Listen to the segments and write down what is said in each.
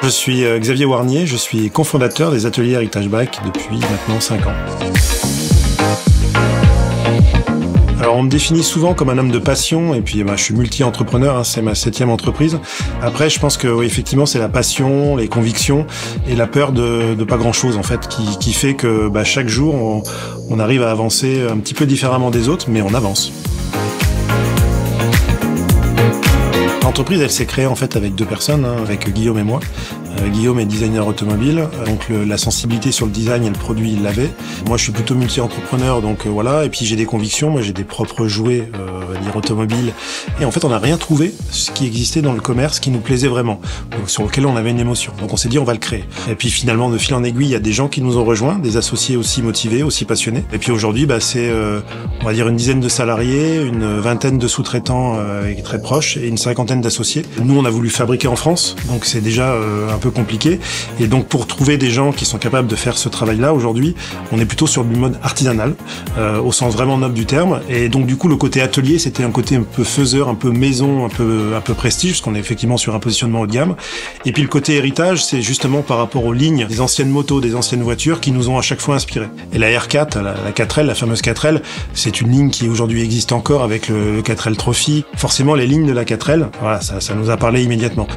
Je suis Xavier Warnier, je suis cofondateur des ateliers Héritage Bac depuis maintenant 5 ans. Alors on me définit souvent comme un homme de passion et puis je suis multi-entrepreneur, c'est ma 7e entreprise. Après je pense que oui, effectivement c'est la passion, les convictions et la peur de pas grand chose en fait qui fait que chaque jour on arrive à avancer un petit peu différemment des autres mais on avance. L'entreprise, elle s'est créée en fait avec 2 personnes, avec Guillaume et moi. Guillaume est designer automobile, donc la sensibilité sur le design et le produit, il l'avait. Moi, je suis plutôt multi-entrepreneur, donc voilà. Et puis j'ai des convictions, moi j'ai des propres jouets, on va dire automobiles. Et en fait, on n'a rien trouvé ce qui existait dans le commerce qui nous plaisait vraiment, donc sur lequel on avait une émotion. Donc on s'est dit, on va le créer. Et puis finalement, de fil en aiguille, il y a des gens qui nous ont rejoints, des associés aussi motivés, aussi passionnés. Et puis aujourd'hui, c'est, on va dire une dizaine de salariés, une vingtaine de sous-traitants très proches et une 50aine d'associés. Nous, on a voulu fabriquer en France, donc c'est déjà un peu compliqué. Et donc pour trouver des gens qui sont capables de faire ce travail-là, aujourd'hui, on est plutôt sur du mode artisanal, au sens vraiment noble du terme. Et donc du coup, le côté atelier, c'était un côté un peu faiseur, un peu maison, un peu prestige, parce qu'on est effectivement sur un positionnement haut de gamme. Et puis le côté héritage, c'est justement par rapport aux lignes des anciennes motos, des anciennes voitures qui nous ont à chaque fois inspirés. Et la R4, la 4L, la fameuse 4L, c'est une ligne qui aujourd'hui existe encore avec le 4L Trophy. Forcément, les lignes de la 4L, voilà, ça nous a parlé immédiatement.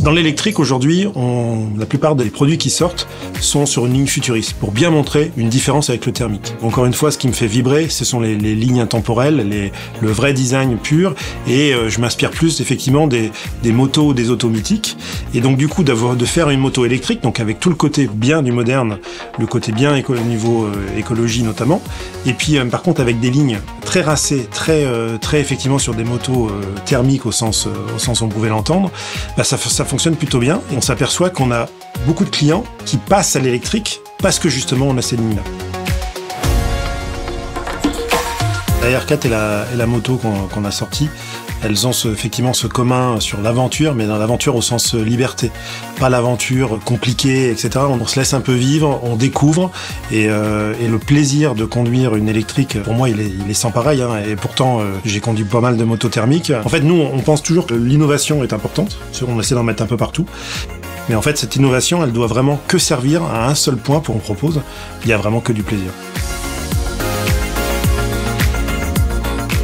Dans l'électrique, aujourd'hui, la plupart des produits qui sortent sont sur une ligne futuriste, pour bien montrer une différence avec le thermique. Encore une fois, ce qui me fait vibrer, ce sont les lignes intemporelles, le vrai design pur, et je m'inspire plus effectivement des motos ou des autos mythiques. Et donc du coup, de faire une moto électrique, donc avec tout le côté bien du moderne, le côté bien au niveau écologie notamment, et puis par contre avec des lignes très racées, très effectivement sur des motos thermiques au sens où on pouvait l'entendre, ça fonctionne plutôt bien et on s'aperçoit qu'on a beaucoup de clients qui passent à l'électrique parce que justement on a ces lignes-là. La R4 et la moto qu'on a sortie, elles ont effectivement ce commun sur l'aventure, mais dans l'aventure au sens liberté. Pas l'aventure compliquée, etc. On se laisse un peu vivre, on découvre, et le plaisir de conduire une électrique, pour moi, il est sans pareil. Et pourtant, j'ai conduit pas mal de motos thermiques. En fait, nous, on pense toujours que l'innovation est importante. On essaie d'en mettre un peu partout. Mais en fait, cette innovation, elle doit vraiment que servir à un seul point pour qu'on propose. Il n'y a vraiment que du plaisir.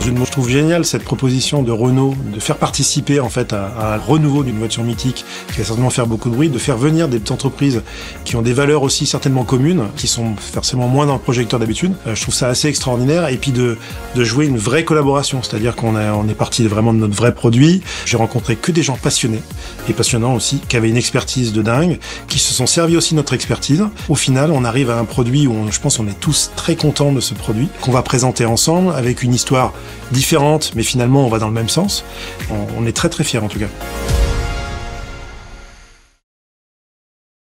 Je trouve génial cette proposition de Renault de faire participer en fait à un renouveau d'une voiture mythique qui va certainement faire beaucoup de bruit, de faire venir des entreprises qui ont des valeurs aussi certainement communes, qui sont forcément moins dans le projecteur d'habitude. Je trouve ça assez extraordinaire et puis de jouer une vraie collaboration, c'est-à-dire qu'on est parti vraiment de notre vrai produit. J'ai rencontré que des gens passionnés et passionnants aussi, qui avaient une expertise de dingue, qui se sont servis aussi de notre expertise. Au final, on arrive à un produit où je pense qu'on est tous très contents de ce produit, qu'on va présenter ensemble avec une histoire différente, mais finalement on va dans le même sens. On est très très fiers en tout cas.